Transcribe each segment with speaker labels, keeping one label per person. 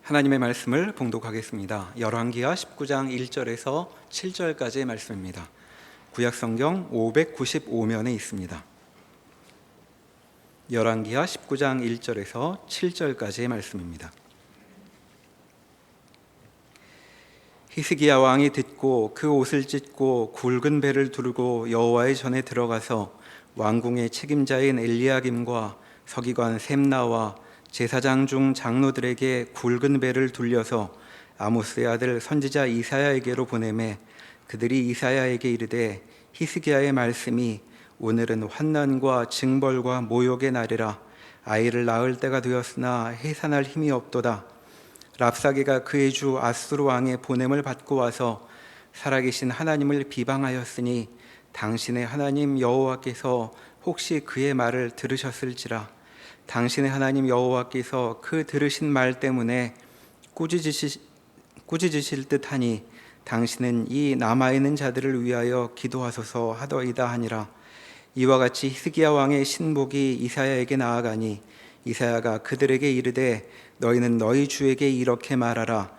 Speaker 1: 하나님의 말씀을 봉독하겠습니다. 열왕기하 19장 1절에서 7절까지의 말씀입니다. 구약성경 595면에 있습니다. 열왕기하 19장 1절에서 7절까지의 말씀입니다. 히스기야 왕이 듣고 그 옷을 찢고 굵은 배를 두르고 여호와의 전에 들어가서 왕궁의 책임자인 엘리야김과 서기관 셈나와 제사장 중 장로들에게 굵은 배를 둘려서 아모스의 아들 선지자 이사야에게로 보내매 그들이 이사야에게 이르되 히스기야의 말씀이 오늘은 환난과 징벌과 모욕의 날이라. 아이를 낳을 때가 되었으나 해산할 힘이 없도다. 랍사게가 그의 주 아수르 왕의 보냄을 받고 와서 살아계신 하나님을 비방하였으니 당신의 하나님 여호와께서 혹시 그의 말을 들으셨을지라. 당신의 하나님 여호와께서 그 들으신 말 때문에 꾸짖으실 듯하니 당신은 이 남아있는 자들을 위하여 기도하소서 하더이다 하니라. 이와 같이 히스기야 왕의 신복이 이사야에게 나아가니 이사야가 그들에게 이르되 너희는 너희 주에게 이렇게 말하라.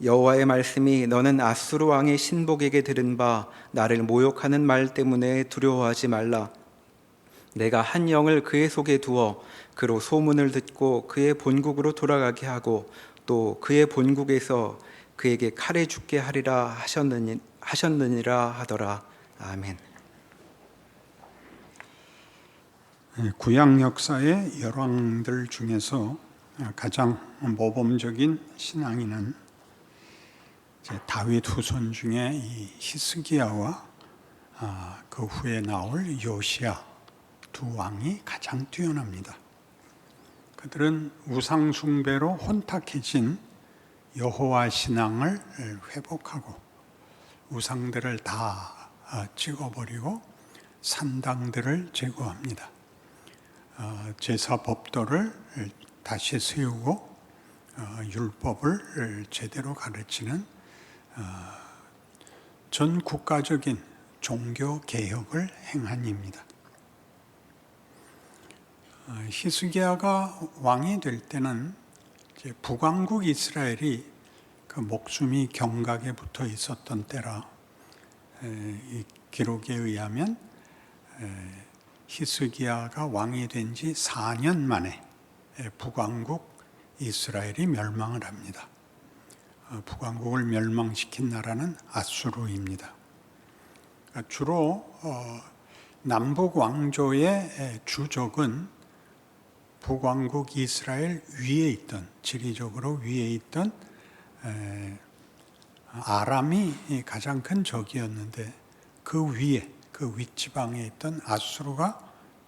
Speaker 1: 여호와의 말씀이 너는 아수르 왕의 신복에게 들은 바 나를 모욕하는 말 때문에 두려워하지 말라. 내가 한 영을 그의 속에 두어 그로 소문을 듣고 그의 본국으로 돌아가게 하고 또 그의 본국에서 그에게 칼에 죽게 하리라 하셨느니라 하더라. 아멘.
Speaker 2: 구약 역사의 열왕들 중에서 가장 모범적인 신앙인은 다윗 후손 중에 이 히스기야와 그 후에 나올 요시야 두 왕이 가장 뛰어납니다. 그들은 우상 숭배로 혼탁해진 여호와 신앙을 회복하고 우상들을 다 찍어버리고 산당들을 제거합니다. 제사 법도를 다시 세우고 율법을 제대로 가르치는 전 국가적인 종교 개혁을 행한 입니다. 히스기야가 왕이 될 때는 북왕국 이스라엘이 그 목숨이 경각에 붙어 있었던 때라 이 기록에 의하면 히스기야가 왕이 된 지 4년 만에 북왕국 이스라엘이 멸망을 합니다. 북왕국을 멸망시킨 나라는 아수르입니다. 주로 남북 왕조의 주적은 북왕국 이스라엘 위에 있던, 지리적으로 위에 있던 아람이 가장 큰 적이었는데 그 위에, 그 윗지방에 있던 아수르가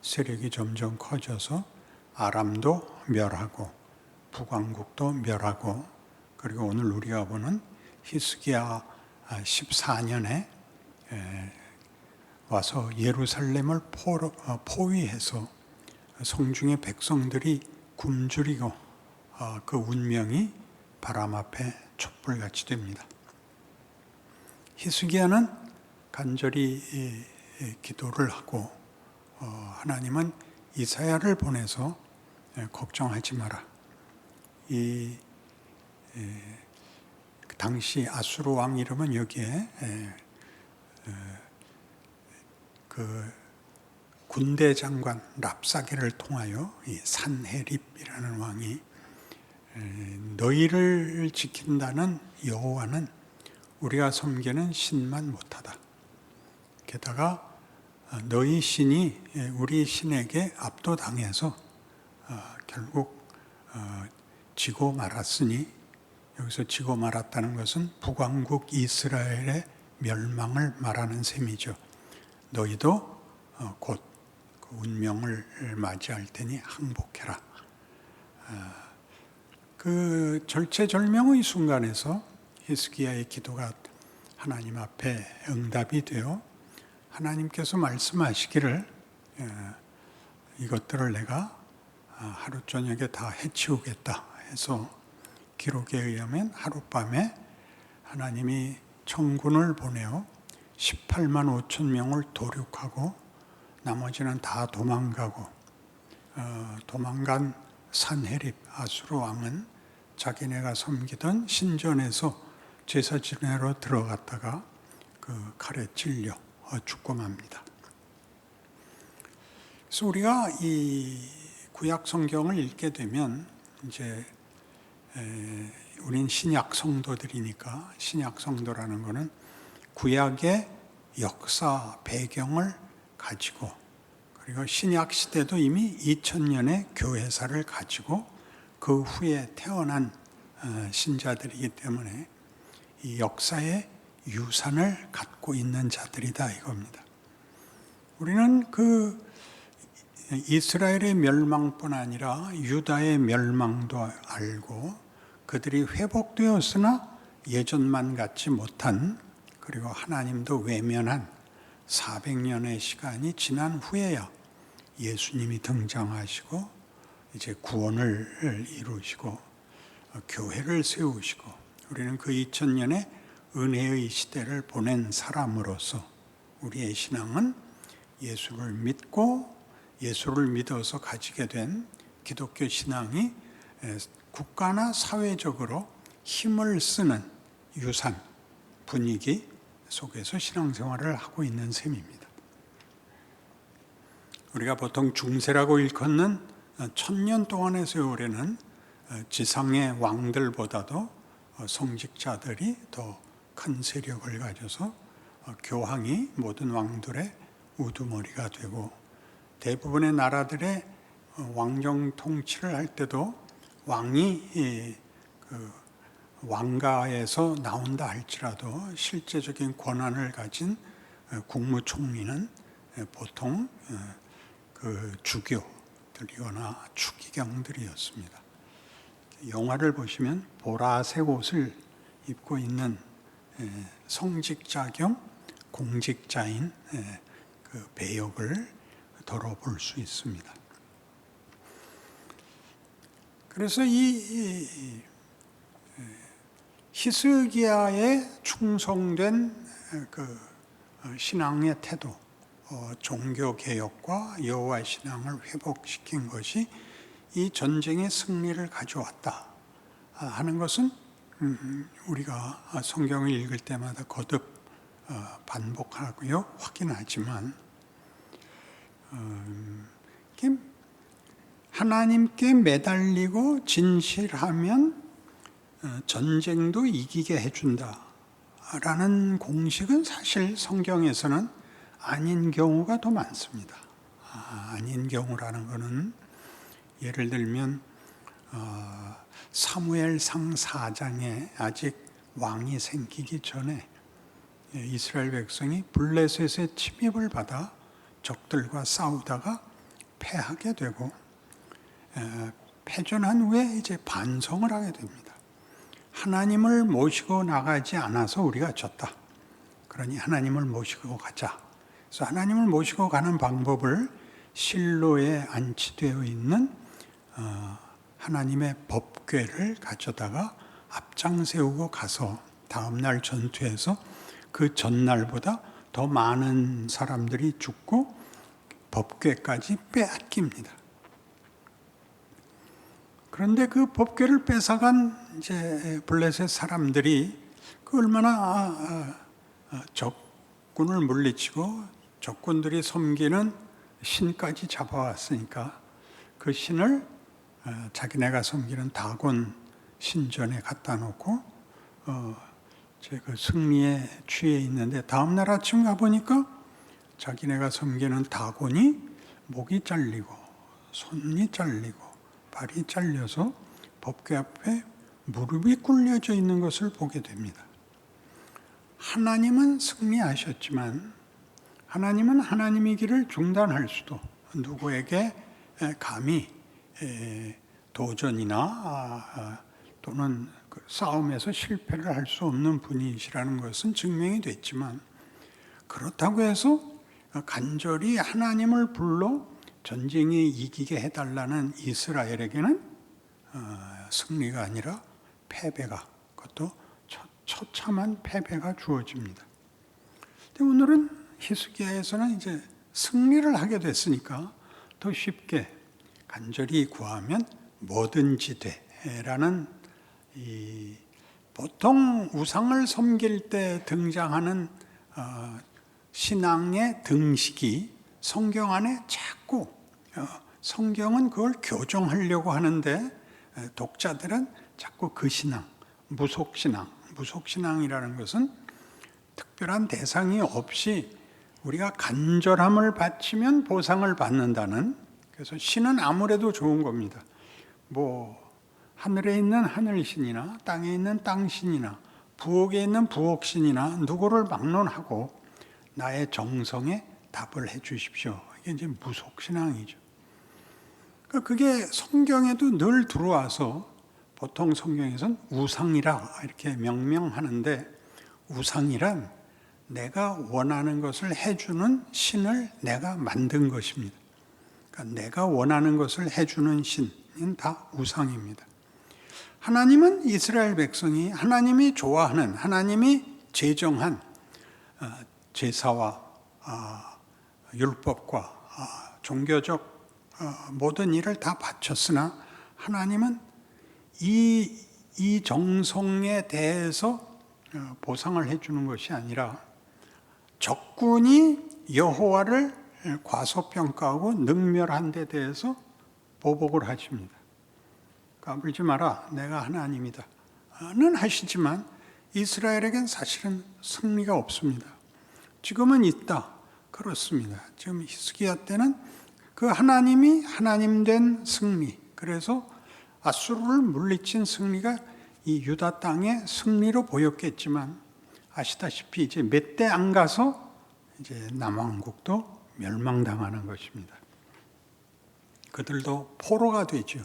Speaker 2: 세력이 점점 커져서 아람도 멸하고 북왕국도 멸하고 그리고 오늘 우리가 보는 히스기야 14년에 와서 예루살렘을 포위해서 성중의 백성들이 굶주리고 그 운명이 바람 앞에 촛불같이 됩니다. 히스기야는 간절히 기도를 하고 하나님은 이사야를 보내서 걱정하지 마라. 이 당시 아수르 왕 이름은 여기에 그 군대 장관 랍사게를 통하여 이 산헤립이라는 왕이 너희를 지킨다는 여호와는 우리가 섬기는 신만 못하다. 게다가 너희 신이 우리 신에게 압도당해서 결국 지고 말았으니 여기서 지고 말았다는 것은 북왕국 이스라엘의 멸망을 말하는 셈이죠. 너희도 곧 그 운명을 맞이할 테니 항복해라. 그 절체절명의 순간에서 히스기야의 기도가 하나님 앞에 응답이 되어 하나님께서 말씀하시기를 이것들을 내가 하루 저녁에 다 해치우겠다 해서 기록에 의하면 하룻밤에 하나님이 천군을 보내어 18만 5천 명을 도륙하고 나머지는 다 도망가고 도망간 산헤립 아수르 왕은 자기네가 섬기던 신전에서 제사 지내러 들어갔다가 그 칼에 찔려 죽고 맙니다. 그래서 우리가 이 구약 성경을 읽게 되면 이제 우린 신약 성도들이니까, 신약 성도라는 것은 구약의 역사 배경을 가지고, 그리고 신약 시대도 이미 2000년의 교회사를 가지고 그 후에 태어난 신자들이기 때문에 이 역사의 유산을 갖고 있는 자들이다 이겁니다. 우리는 그 이스라엘의 멸망뿐 아니라 유다의 멸망도 알고, 그들이 회복되었으나 예전만 같지 못한, 그리고 하나님도 외면한 400년의 시간이 지난 후에야 예수님이 등장하시고 이제 구원을 이루시고 교회를 세우시고, 우리는 그 2000년의 은혜의 시대를 보낸 사람으로서 우리의 신앙은 예수를 믿고 예수를 믿어서 가지게 된 기독교 신앙이 국가나 사회적으로 힘을 쓰는 유산, 분위기 속에서 신앙생활을 하고 있는 셈입니다. 우리가 보통 중세라고 일컫는 1000년 동안의 세월에는 지상의 왕들보다도 성직자들이 더 큰 세력을 가져서 교황이 모든 왕들의 우두머리가 되고, 대부분의 나라들의 왕정 통치를 할 때도 왕이 그 왕가에서 나온다 할지라도 실제적인 권한을 가진 국무총리는 보통 그 주교들이거나 추기경들이었습니다. 영화를 보시면 보라색 옷을 입고 있는 성직자 겸 공직자인 그 배역을 더러 볼 수 있습니다. 그래서 이 히스기야에 충성된 그 신앙의 태도, 종교 개혁과 여호와 신앙을 회복시킨 것이 이 전쟁의 승리를 가져왔다 하는 것은 우리가 성경을 읽을 때마다 거듭 반복하고요 확인하지만, 하나님께 매달리고 진실하면 전쟁도 이기게 해준다라는 공식은 사실 성경에서는 아닌 경우가 더 많습니다. 아닌 경우라는 것은 예를 들면 사무엘상 4장에 아직 왕이 생기기 전에 이스라엘 백성이 블레셋의 침입을 받아 적들과 싸우다가 패하게 되고, 패전한 후에 이제 반성을 하게 됩니다. 하나님을 모시고 나가지 않아서 우리가 졌다. 그러니 하나님을 모시고 가자. 그래서 하나님을 모시고 가는 방법을 실로에 안치되어 있는 하나님의 법궤를 가져다가 앞장 세우고 가서 다음날 전투에서 그 전날보다 더 많은 사람들이 죽고 법궤까지 빼앗깁니다. 그런데 그 법궤를 뺏어간 이제 블레셋 사람들이 그 얼마나 적군을 물리치고 적군들이 섬기는 신까지 잡아왔으니까 그 신을 자기네가 섬기는 다곤 신전에 갖다 놓고 그 승리에 취해 있는데, 다음날 아침 가보니까 자기네가 섬기는 다곤이 목이 잘리고 손이 잘리고 발이 잘려서 법궤 앞에 무릎이 꿇려져 있는 것을 보게 됩니다. 하나님은 승리하셨지만 하나님은 하나님의 길을 중단할 수도, 누구에게 감히 도전이나 또는 싸움에서 실패를 할 수 없는 분이시라는 것은 증명이 됐지만, 그렇다고 해서 간절히 하나님을 불러 전쟁에 이기게 해달라는 이스라엘에게는 승리가 아니라 패배가, 그것도 처참한 패배가 주어집니다. 근데 오늘은 히스기야에서는 이제 승리를 하게 됐으니까 더 쉽게 간절히 구하면 뭐든지 돼라는 보통 우상을 섬길 때 등장하는 신앙의 등식이 성경 안에 자꾸 성경은 그걸 교정하려고 하는데 독자들은 자꾸 그 신앙, 무속신앙이라는 것은 특별한 대상이 없이 우리가 간절함을 바치면 보상을 받는다는, 그래서 신은 아무래도 좋은 겁니다. 뭐 하늘에 있는 하늘신이나 땅에 있는 땅신이나 부엌에 있는 부엌신이나 누구를 막론하고 나의 정성에 답을 해 주십시오. 이게 이제 무속신앙이죠. 그게 성경에도 늘 들어와서 보통 성경에서는 우상이라 이렇게 명명하는데, 우상이란 내가 원하는 것을 해주는 신을 내가 만든 것입니다. 그러니까 내가 원하는 것을 해주는 신은 다 우상입니다. 하나님은 이스라엘 백성이 하나님이 좋아하는, 하나님이 제정한 제사와 율법과 종교적 모든 일을 다 바쳤으나, 하나님은 이 정성에 대해서 보상을 해주는 것이 아니라 적군이 여호와를 과소평가하고 능멸한 데 대해서 보복을 하십니다. 까불지 마라, 내가 하나님이다 는 하시지만 이스라엘에겐 사실은 승리가 없습니다. 지금은 있다, 그렇습니다. 지금 히스기야 때는 그 하나님이 하나님 된 승리, 그래서 아수르를 물리친 승리가 이 유다 땅의 승리로 보였겠지만, 아시다시피 이제 몇 대 안 가서 이제 남왕국도 멸망당하는 것입니다. 그들도 포로가 되죠.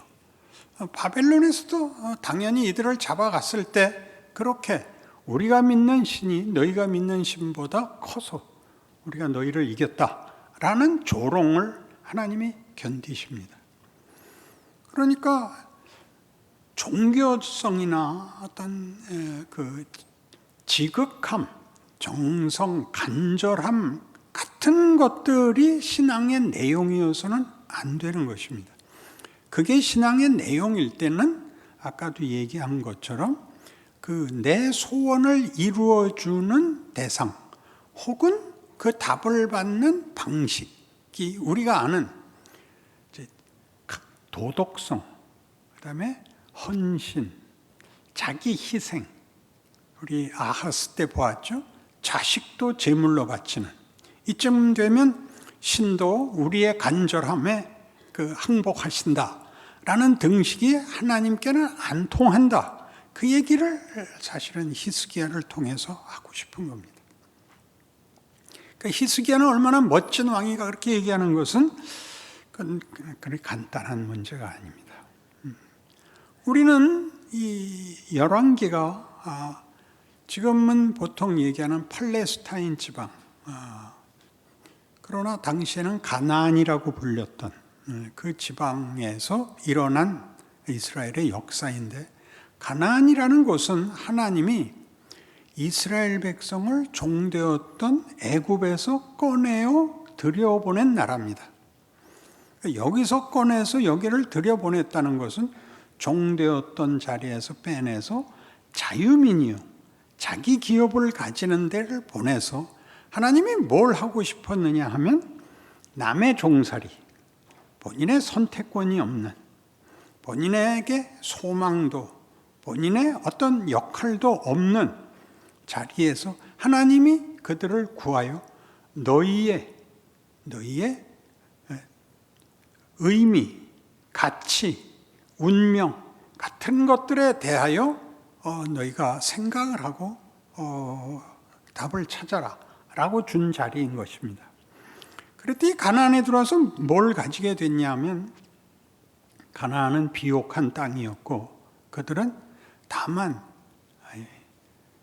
Speaker 2: 바벨론에서도 당연히 이들을 잡아갔을 때 그렇게 우리가 믿는 신이 너희가 믿는 신보다 커서 우리가 너희를 이겼다라는 조롱을 하나님이 견디십니다. 그러니까 종교성이나 어떤 그 지극함, 정성, 간절함 같은 것들이 신앙의 내용이어서는 안 되는 것입니다. 그게 신앙의 내용일 때는 아까도 얘기한 것처럼 그 내 소원을 이루어주는 대상 혹은 그 답을 받는 방식이 우리가 아는 도덕성, 그다음에 헌신, 자기 희생, 우리 아하스 때 보았죠? 자식도 제물로 바치는, 이쯤 되면 신도 우리의 간절함에 그 항복하신다라는 등식이 하나님께는 안 통한다. 그 얘기를 사실은 히스기야를 통해서 하고 싶은 겁니다. 그러니까 히스기야는 얼마나 멋진 왕이가 그렇게 얘기하는 것은 그렇게 간단한 문제가 아닙니다. 우리는 이 열왕기가 지금은 보통 얘기하는 팔레스타인 지방, 그러나 당시에는 가나안이라고 불렸던 그 지방에서 일어난 이스라엘의 역사인데, 가나안이라는 곳은 하나님이 이스라엘 백성을 종되었던 애굽에서 꺼내어 들여보낸 나라입니다. 여기서 꺼내서 여기를 들여보냈다는 것은 종되었던 자리에서 빼내서 자유민이요, 자기 기업을 가지는 데를 보내서 하나님이 뭘 하고 싶었느냐 하면 남의 종살이, 본인의 선택권이 없는, 본인에게 소망도 본인의 어떤 역할도 없는 자리에서 하나님이 그들을 구하여 너희의 의미, 가치, 운명 같은 것들에 대하여 너희가 생각을 하고 답을 찾아라 라고 준 자리인 것입니다. 그랬더니 가나안에 들어와서 뭘 가지게 됐냐면, 가나안은 비옥한 땅이었고 그들은 다만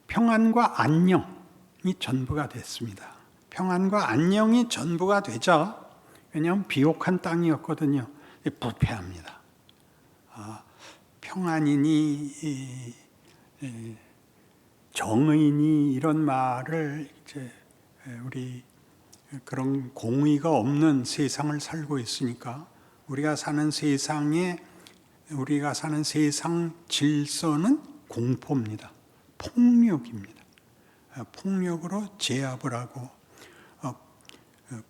Speaker 2: 평안과 안녕이 전부가 됐습니다. 평안과 안녕이 전부가 되자, 왜냐하면 비옥한 땅이었거든요, 부패합니다. 평안이니 정의니 이런 말을 이제 우리 그런 공의가 없는 세상을 살고 있으니까 우리가 사는 세상 질서는 공포입니다. 폭력입니다. 폭력으로 제압을 하고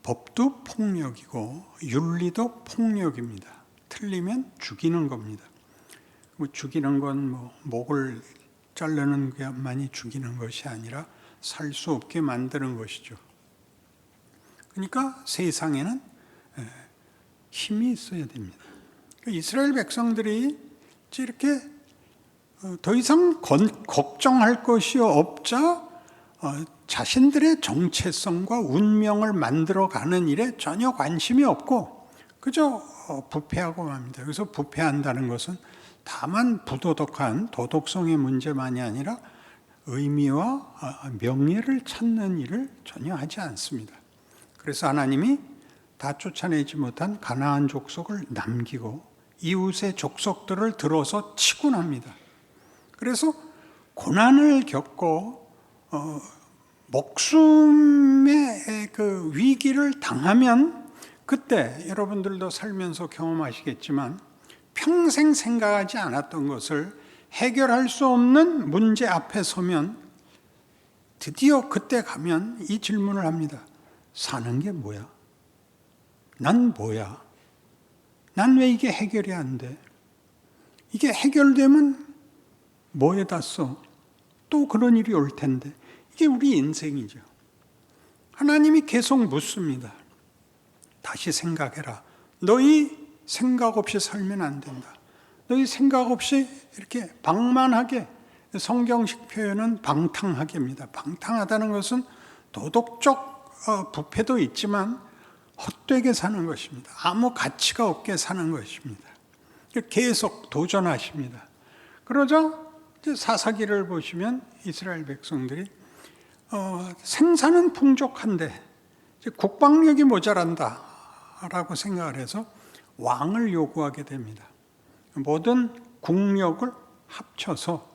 Speaker 2: 법도 폭력이고 윤리도 폭력입니다. 틀리면 죽이는 겁니다. 죽이는 건 목을 자르는 것만이 죽이는 것이 아니라 살 수 없게 만드는 것이죠. 그러니까 세상에는 힘이 있어야 됩니다. 이스라엘 백성들이 이렇게 더 이상 걱정할 것이 없자 자신들의 정체성과 운명을 만들어가는 일에 전혀 관심이 없고 그저 부패하고 맙니다. 그래서 부패한다는 것은 다만 부도덕한 도덕성의 문제만이 아니라 의미와 명예를 찾는 일을 전혀 하지 않습니다. 그래서 하나님이 다 쫓아내지 못한 가나안 족속을 남기고 이웃의 족속들을 들어서 치고 납니다. 그래서 고난을 겪고 목숨의 그 위기를 당하면 그때 여러분들도 살면서 경험하시겠지만 평생 생각하지 않았던 것을 해결할 수 없는 문제 앞에 서면 드디어 그때 가면 이 질문을 합니다. 사는 게 뭐야? 난 뭐야? 난 왜 이게 해결이 안 돼? 이게 해결되면 뭐에다 써? 또 그런 일이 올 텐데. 이게 우리 인생이죠. 하나님이 계속 묻습니다. 다시 생각해라. 너희 생각 없이 살면 안 된다. 너희 생각 없이 이렇게 방만하게, 성경식 표현은 방탕하게입니다. 방탕하다는 것은 도덕적 부패도 있지만 헛되게 사는 것입니다. 아무 가치가 없게 사는 것입니다. 계속 도전하십니다. 그러자 사사기를 보시면 이스라엘 백성들이 생산은 풍족한데 국방력이 모자란다 라고 생각을 해서 왕을 요구하게 됩니다. 모든 국력을 합쳐서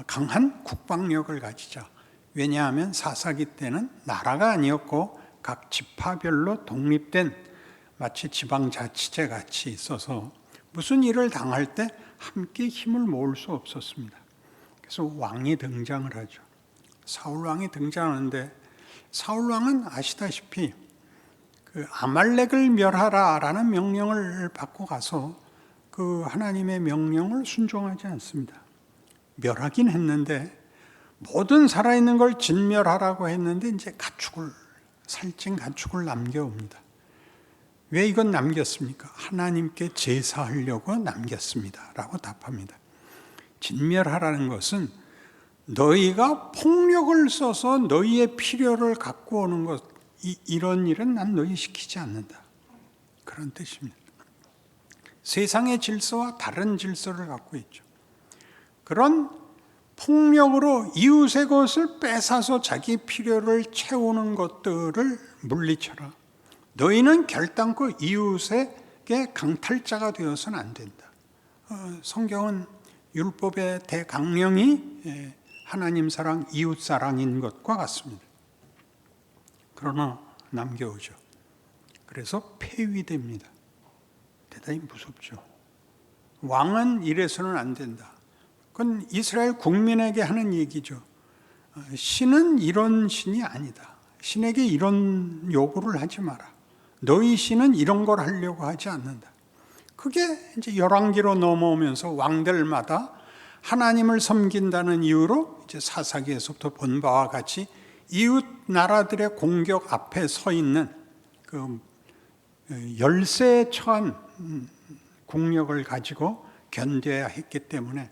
Speaker 2: 강한 국방력을 가지자. 왜냐하면 사사기 때는 나라가 아니었고 각 지파별로 독립된 마치 지방자치제 같이 있어서 무슨 일을 당할 때 함께 힘을 모을 수 없었습니다. 그래서 왕이 등장을 하죠. 사울 왕이 등장하는데 사울 왕은 아시다시피 그 아말렉을 멸하라라는 명령을 받고 가서 그 하나님의 명령을 순종하지 않습니다. 멸하긴 했는데 모든 살아있는 걸 진멸하라고 했는데 이제 살찐 가축을 남겨옵니다. 왜 이건 남겼습니까? 하나님께 제사하려고 남겼습니다 라고 답합니다. 진멸하라는 것은 너희가 폭력을 써서 너희의 필요를 갖고 오는 것, 이런 일은 난 너희 시키지 않는다. 그런 뜻입니다. 세상의 질서와 다른 질서를 갖고 있죠. 그런 폭력으로 이웃의 것을 뺏어서 자기 필요를 채우는 것들을 물리쳐라. 너희는 결단코 이웃에게 강탈자가 되어서는 안 된다. 성경은 율법의 대강령이 하나님 사랑, 이웃 사랑인 것과 같습니다. 그러나 남겨오죠. 그래서 폐위됩니다. 대단히 무섭죠. 왕은 이래서는 안 된다. 그건 이스라엘 국민에게 하는 얘기죠. 신은 이런 신이 아니다. 신에게 이런 요구를 하지 마라. 너희 신은 이런 걸 하려고 하지 않는다. 그게 이제 열왕기로 넘어오면서 왕들마다 하나님을 섬긴다는 이유로 이제 사사기에서부터 본 바와 같이 이웃 나라들의 공격 앞에 서 있는 그 열세에 처한 국력을 가지고 견뎌야 했기 때문에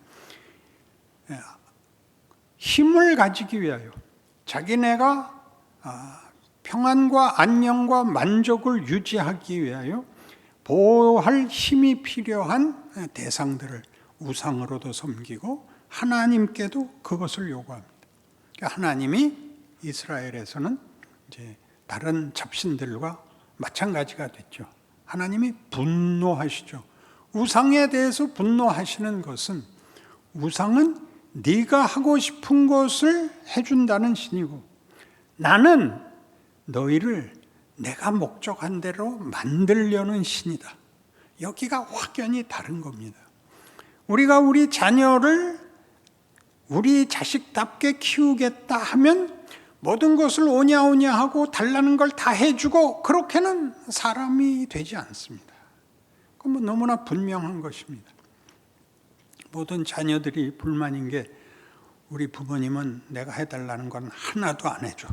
Speaker 2: 힘을 가지기 위하여 자기네가 평안과 안녕과 만족을 유지하기 위하여 보호할 힘이 필요한 대상들을 우상으로도 섬기고 하나님께도 그것을 요구합니다. 그러니까 하나님이 이스라엘에서는 이제 다른 잡신들과 마찬가지가 됐죠. 하나님이 분노하시죠. 우상에 대해서 분노하시는 것은 우상은 네가 하고 싶은 것을 해준다는 신이고 나는 너희를 내가 목적한 대로 만들려는 신이다. 여기가 확연히 다른 겁니다. 우리가 우리 자녀를 우리 자식답게 키우겠다 하면 모든 것을 오냐오냐 하고 달라는 걸 다 해주고 그렇게는 사람이 되지 않습니다. 그건 뭐 너무나 분명한 것입니다. 모든 자녀들이 불만인 게 우리 부모님은 내가 해달라는 건 하나도 안 해줘.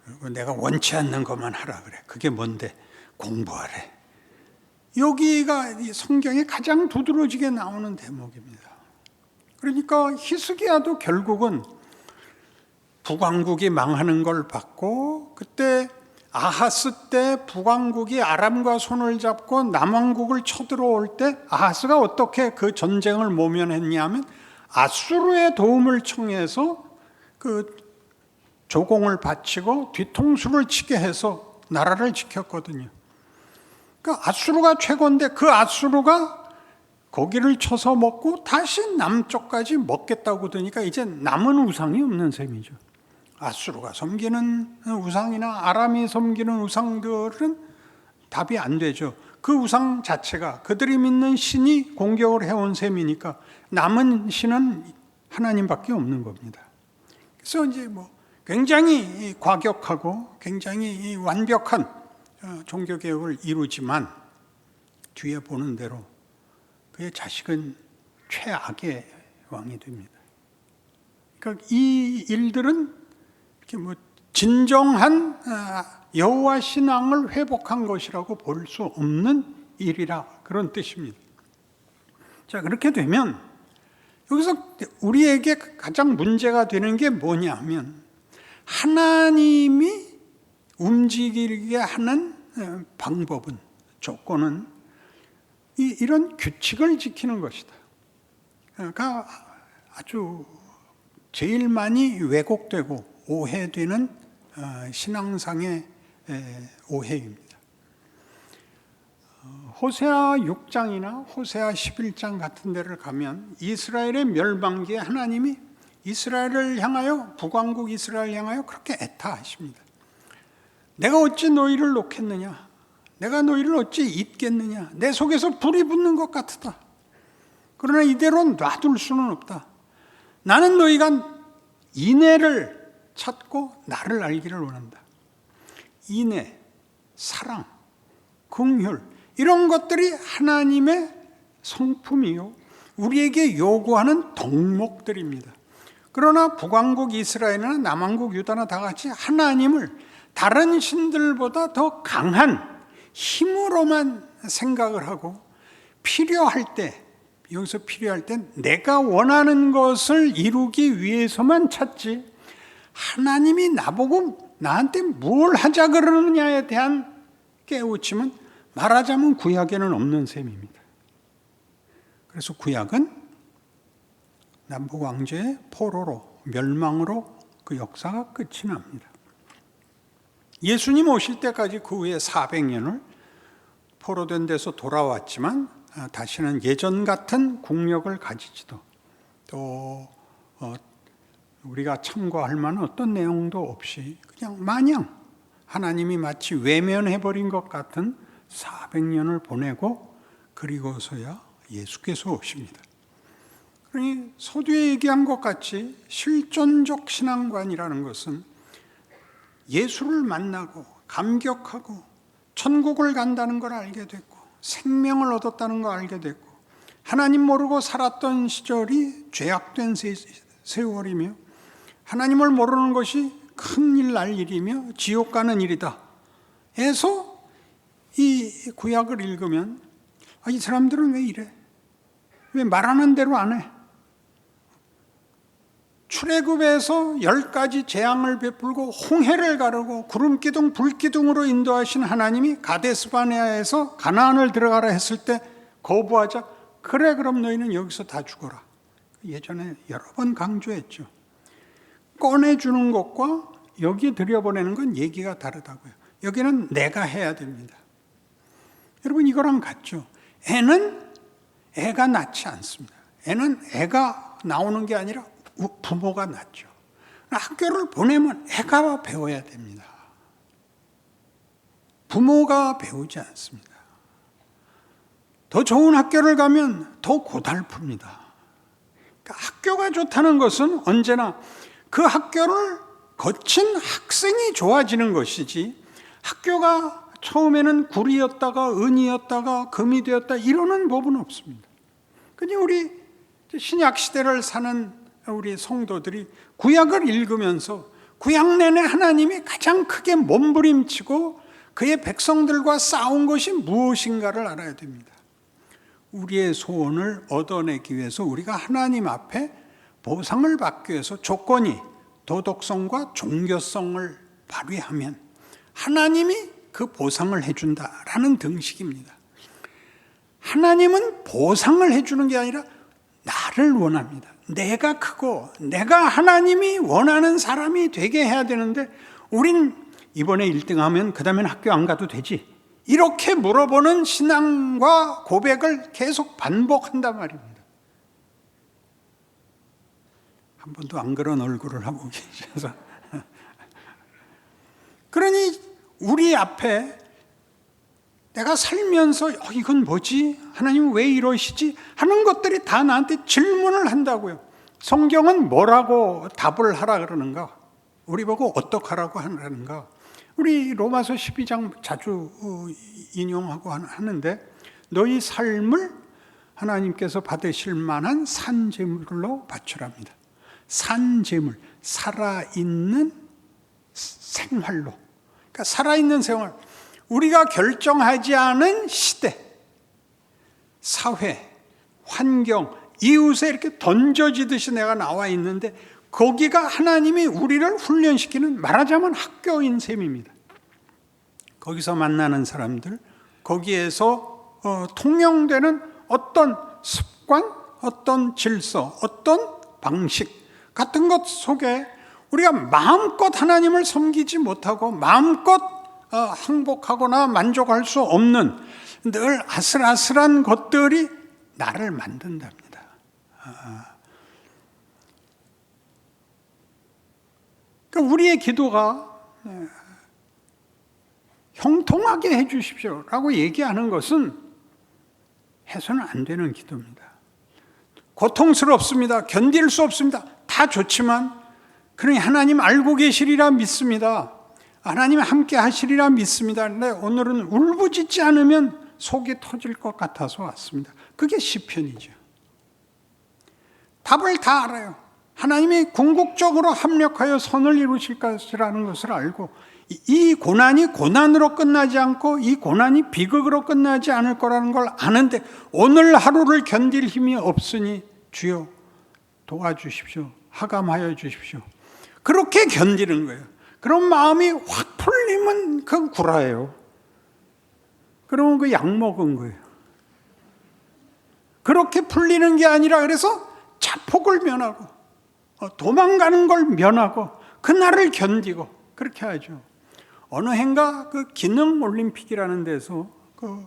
Speaker 2: 그리고 내가 원치 않는 것만 하라 그래. 그게 뭔데? 공부하래. 여기가 이 성경에 가장 두드러지게 나오는 대목입니다. 그러니까 히스기야도 결국은 북왕국이 망하는 걸 봤고, 그때 아하스 때 북왕국이 아람과 손을 잡고 남왕국을 쳐들어올 때 아하스가 어떻게 그 전쟁을 모면했냐면 아수르의 도움을 청해서 그 조공을 바치고 뒤통수를 치게 해서 나라를 지켰거든요. 그러니까 아수르가 최고인데 그 아수르가 고기를 쳐서 먹고 다시 남쪽까지 먹겠다고 그러니까 이제 남은 우상이 없는 셈이죠. 아수르가 섬기는 우상이나 아람이 섬기는 우상들은 답이 안 되죠. 그 우상 자체가 그들이 믿는 신이 공격을 해온 셈이니까 남은 신은 하나님밖에 없는 겁니다. 그래서 이제 뭐 굉장히 과격하고 굉장히 완벽한 종교개혁을 이루지만 뒤에 보는 대로 그의 자식은 최악의 왕이 됩니다. 그러니까 이 일들은 이렇게 뭐 진정한 여호와 신앙을 회복한 것이라고 볼 수 없는 일이라 그런 뜻입니다. 자, 그렇게 되면 여기서 우리에게 가장 문제가 되는 게 뭐냐면 하나님이 움직이게 하는 방법은, 조건은 이런 규칙을 지키는 것이다. 그러니까 아주 제일 많이 왜곡되고 오해되는 신앙상의 오해입니다. 호세아 6장이나 호세아 11장 같은 데를 가면 이스라엘의 멸망기에 하나님이 이스라엘을 향하여, 북왕국 이스라엘을 향하여 그렇게 애타하십니다. 내가 어찌 너희를 놓겠느냐? 내가 너희를 어찌 잊겠느냐? 내 속에서 불이 붙는 것 같다. 그러나 이대로 놔둘 수는 없다. 나는 너희가 인애를 찾고 나를 알기를 원한다. 인애, 사랑, 긍휼 이런 것들이 하나님의 성품이요, 우리에게 요구하는 덕목들입니다. 그러나 북왕국 이스라엘이나 남왕국 유다나 다 같이 하나님을 다른 신들보다 더 강한 힘으로만 생각을 하고 필요할 때, 여기서 필요할 때 내가 원하는 것을 이루기 위해서만 찾지, 하나님이 나보고 나한테 뭘 하자 그러느냐에 대한 깨우침은 말하자면 구약에는 없는 셈입니다. 그래서 구약은 남북 왕조의 포로로, 멸망으로 그 역사가 끝이 납니다. 예수님 오실 때까지 그 후에 400년을 포로된 데서 돌아왔지만 다시는 예전 같은 국력을 가지지도, 또 우리가 참고할 만한 어떤 내용도 없이 그냥 마냥 하나님이 마치 외면해버린 것 같은 400년을 보내고 그리고서야 예수께서 오십니다. 그러니 서두에 얘기한 것 같이 실존적 신앙관이라는 것은 예수를 만나고 감격하고 천국을 간다는 걸 알게 됐고 생명을 얻었다는 걸 알게 됐고 하나님 모르고 살았던 시절이 죄악된 세월이며 하나님을 모르는 것이 큰일 날 일이며 지옥 가는 일이다 해서 이 구약을 읽으면 이 사람들은 왜 이래? 왜 말하는 대로 안 해? 출애굽에서 10가지 재앙을 베풀고 홍해를 가르고 구름기둥 불기둥으로 인도하신 하나님이 가데스바네아에서 가나안을 들어가라 했을 때 거부하자, 그래 그럼 너희는 여기서 다 죽어라. 예전에 여러 번 강조했죠. 꺼내주는 것과 여기 들여보내는 건 얘기가 다르다고요. 여기는 내가 해야 됩니다. 여러분 이거랑 같죠. 애가 낳지 않습니다. 애는 애가 나오는 게 아니라 부모가 낳죠. 학교를 보내면 애가 배워야 됩니다. 부모가 배우지 않습니다. 더 좋은 학교를 가면 더 고달픕니다. 학교가 좋다는 것은 언제나 그 학교를 거친 학생이 좋아지는 것이지, 학교가 처음에는 굴이었다가 은이었다가 금이 되었다 이러는 법은 없습니다. 그냥 우리 신약 시대를 사는 우리 성도들이 구약을 읽으면서 구약 내내 하나님이 가장 크게 몸부림치고 그의 백성들과 싸운 것이 무엇인가를 알아야 됩니다. 우리의 소원을 얻어내기 위해서 우리가 하나님 앞에 보상을 받기 위해서 조건이 도덕성과 종교성을 발휘하면 하나님이 그 보상을 해준다라는 등식입니다. 하나님은 보상을 해주는 게 아니라 나를 원합니다. 내가 크고 내가 하나님이 원하는 사람이 되게 해야 되는데, 우린 이번에 1등하면 그 다음엔 학교 안 가도 되지, 이렇게 물어보는 신앙과 고백을 계속 반복한단 말입니다. 한 번도 안 그런 얼굴을 하고 계셔서 그러니 우리 앞에 내가 살면서 이건 뭐지? 하나님 왜 이러시지? 하는 것들이 다 나한테 질문을 한다고요. 성경은 뭐라고 답을 하라 그러는가? 우리 보고 어떡하라고 하는가? 우리 로마서 12장 자주 인용하고 하는데, 너희 삶을 하나님께서 받으실 만한 산제물로 바치랍니다. 산제물, 살아있는 생활로. 그러니까 살아있는 생활, 우리가 결정하지 않은 시대, 사회, 환경, 이웃에 이렇게 던져지듯이 내가 나와 있는데, 거기가 하나님이 우리를 훈련시키는, 말하자면 학교인 셈입니다. 거기서 만나는 사람들, 거기에서 통용되는 어떤 습관, 어떤 질서, 어떤 방식 같은 것 속에 우리가 마음껏 하나님을 섬기지 못하고 마음껏 행복하거나 만족할 수 없는 늘 아슬아슬한 것들이 나를 만든답니다. 그러니까 우리의 기도가 형통하게 해 주십시오라고 얘기하는 것은 해서는 안 되는 기도입니다. 고통스럽습니다. 견딜 수 없습니다. 다 좋지만, 그러니 하나님 알고 계시리라 믿습니다. 하나님 함께 하시리라 믿습니다. 근데 오늘은 울부짖지 않으면 속이 터질 것 같아서 왔습니다. 그게 시편이죠. 답을 다 알아요. 하나님이 궁극적으로 합력하여 선을 이루실 것이라는 것을 알고, 이 고난이 고난으로 끝나지 않고 이 고난이 비극으로 끝나지 않을 거라는 걸 아는데, 오늘 하루를 견딜 힘이 없으니 주여 도와주십시오. 하감하여 주십시오. 그렇게 견디는 거예요. 그런 마음이 확 풀리면 그건 구라예요. 그러면 그 약 먹은 거예요. 그렇게 풀리는 게 아니라, 그래서 자폭을 면하고 도망가는 걸 면하고 그날을 견디고 그렇게 하죠. 어느 해인가 그 기능 올림픽이라는 데서 그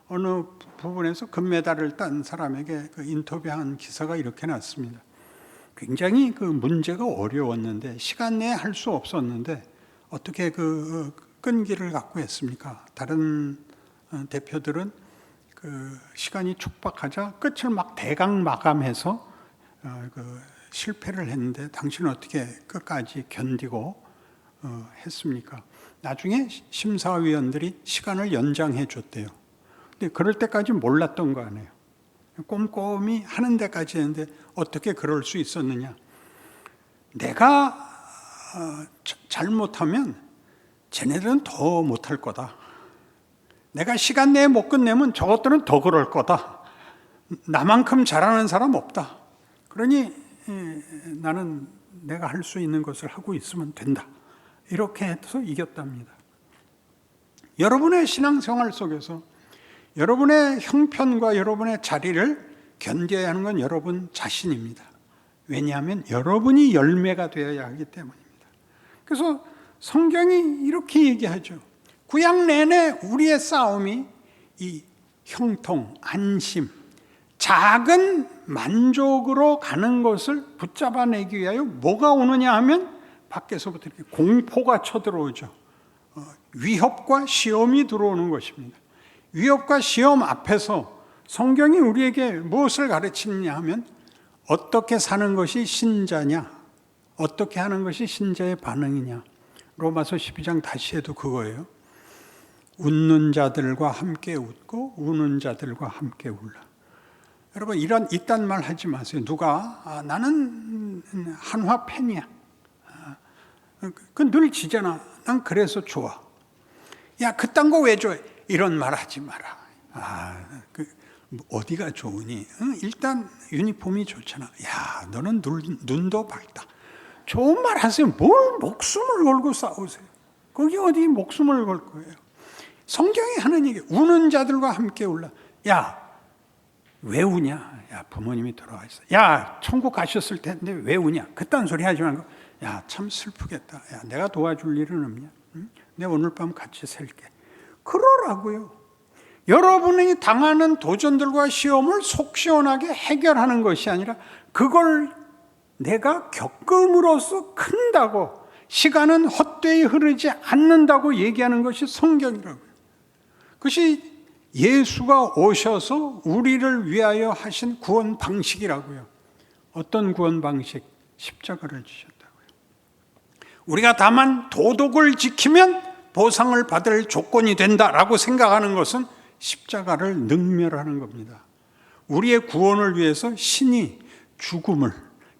Speaker 2: 어느 부분에서 금메달을 딴 사람에게 그 인터뷰한 기사가 이렇게 났습니다. 굉장히 그 문제가 어려웠는데 시간 내에 할 수 없었는데 어떻게 그 끈기를 갖고 했습니까? 다른 대표들은 그 시간이 촉박하자 끝을 막 대강 마감해서 그 실패를 했는데, 당신은 어떻게 끝까지 견디고 했습니까? 나중에 심사위원들이 시간을 연장해 줬대요. 근데 그럴 때까지 몰랐던 거 아니에요. 꼼꼼히 하는 데까지 했는데 어떻게 그럴 수 있었느냐? 내가 잘못하면 쟤네들은 더 못할 거다. 내가 시간 내에 못 끝내면 저것들은 더 그럴 거다. 나만큼 잘하는 사람 없다. 그러니 나는 내가 할 수 있는 것을 하고 있으면 된다. 이렇게 해서 이겼답니다. 여러분의 신앙생활 속에서 여러분의 형편과 여러분의 자리를 견뎌야 하는 건 여러분 자신입니다. 왜냐하면 여러분이 열매가 되어야 하기 때문입니다. 그래서 성경이 이렇게 얘기하죠. 구약 내내 우리의 싸움이 이 형통, 안심, 작은 만족으로 가는 것을 붙잡아내기 위하여 뭐가 오느냐 하면 밖에서부터 이렇게 공포가 쳐들어오죠. 위협과 시험이 들어오는 것입니다. 위협과 시험 앞에서 성경이 우리에게 무엇을 가르치느냐 하면 어떻게 사는 것이 신자냐? 어떻게 하는 것이 신자의 반응이냐? 로마서 12장 다시 해도 그거예요. 웃는 자들과 함께 웃고 우는 자들과 함께 울라. 여러분 이딴 말 하지 마세요. 누가 나는 한화 팬이야. 그 늘 지잖아. 난 그래서 좋아. 야, 그딴 거 왜 좋아해? 이런 말 하지 마라. 어디가 좋으니? 일단 유니폼이 좋잖아. 야, 너는 눈도 밝다. 좋은 말 하세요. 뭘 목숨을 걸고 싸우세요? 거기 어디 목숨을 걸 거예요? 성경이 하는 얘기, 우는 자들과 함께 울라. 야, 왜 우냐? 야, 부모님이 돌아가셨어. 야, 천국 가셨을 텐데 왜 우냐? 그딴 소리 하지 말고, 야, 참 슬프겠다. 야, 내가 도와줄 일은 없냐? 응? 내가 오늘 밤 같이 살게. 그러라고요. 여러분이 당하는 도전들과 시험을 속 시원하게 해결하는 것이 아니라 그걸 내가 겪음으로써 큰다고, 시간은 헛되이 흐르지 않는다고 얘기하는 것이 성경이라고요. 그것이 예수가 오셔서 우리를 위하여 하신 구원 방식이라고요. 어떤 구원 방식? 십자가를 지셨다고요. 우리가 다만 도덕을 지키면 보상을 받을 조건이 된다라고 생각하는 것은 십자가를 능멸하는 겁니다. 우리의 구원을 위해서 신이 죽음을,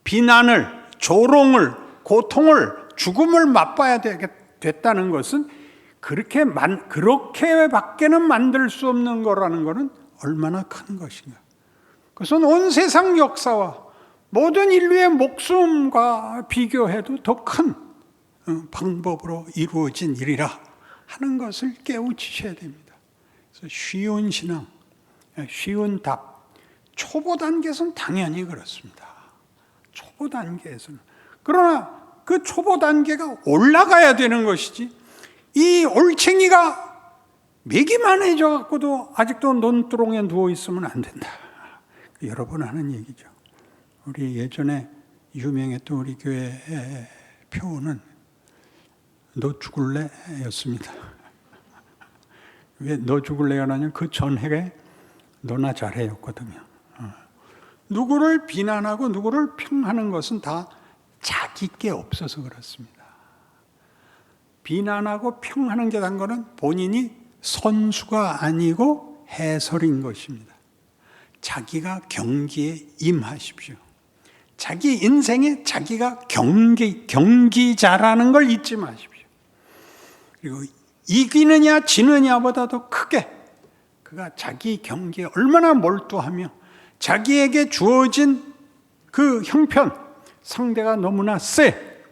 Speaker 2: 비난을, 조롱을, 고통을, 죽음을 맛봐야 됐다는 것은 그렇게밖에는 만들 수 없는 거라는 것은 얼마나 큰 것인가. 그것은 온 세상 역사와 모든 인류의 목숨과 비교해도 더 큰 방법으로 이루어진 일이라 하는 것을 깨우치셔야 됩니다. 그래서 쉬운 신앙, 쉬운 답, 초보 단계에서는 당연히 그렇습니다. 초보 단계에서는. 그러나 그 초보 단계가 올라가야 되는 것이지, 이 올챙이가 맥이만 해져 갖고도 아직도 논두렁에 누워 있으면 안 된다. 여러분 하는 얘기죠. 우리 예전에 유명했던 우리 교회의 표어는 너 죽을래? 였습니다. 왜 너 죽을래가 나냐면 그 전해에 너나 잘해 였거든요. 누구를 비난하고 누구를 평하는 것은 다 자기 게 없어서 그렇습니다. 비난하고 평하는 게 단 거는 본인이 선수가 아니고 해설인 것입니다. 자기가 경기에 임하십시오. 자기 인생에 자기가 경기자라는 걸 잊지 마십시오. 그리고 이기느냐 지느냐보다도 크게 그가 자기 경기에 얼마나 몰두하며 자기에게 주어진 그 형편, 상대가 너무나 세,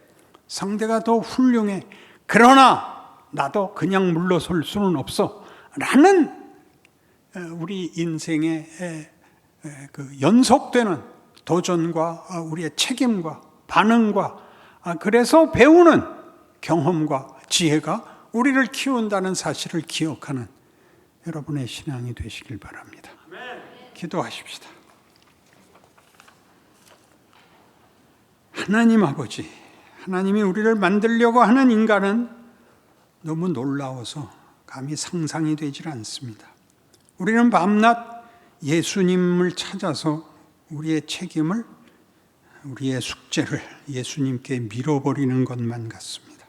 Speaker 2: 상대가 더 훌륭해, 그러나 나도 그냥 물러설 수는 없어 라는 우리 인생의 그 연속되는 도전과 우리의 책임과 반응과 그래서 배우는 경험과 지혜가 우리를 키운다는 사실을 기억하는 여러분의 신앙이 되시길 바랍니다. 기도하십시다. 하나님 아버지, 하나님이 우리를 만들려고 하는 인간은 너무 놀라워서 감히 상상이 되질 않습니다. 우리는 밤낮 예수님을 찾아서 우리의 책임을, 우리의 숙제를 예수님께 밀어버리는 것만 같습니다.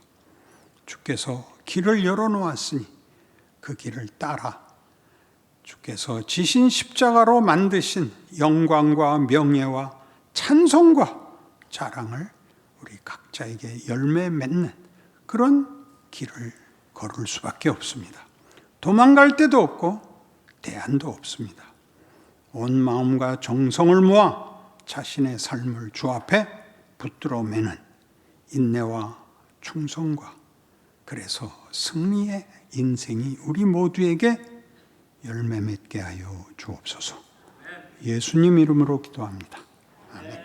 Speaker 2: 주께서 길을 열어놓았으니 그 길을 따라 주께서 지신 십자가로 만드신 영광과 명예와 찬송과 자랑을 우리 각자에게 열매 맺는 그런 길을 걸을 수밖에 없습니다. 도망갈 데도 없고 대안도 없습니다. 온 마음과 정성을 모아 자신의 삶을 주 앞에 붙들어 매는 인내와 충성과 그래서 승리의 인생이 우리 모두에게 열매 맺게 하여 주옵소서. 예수님 이름으로 기도합니다. 아멘.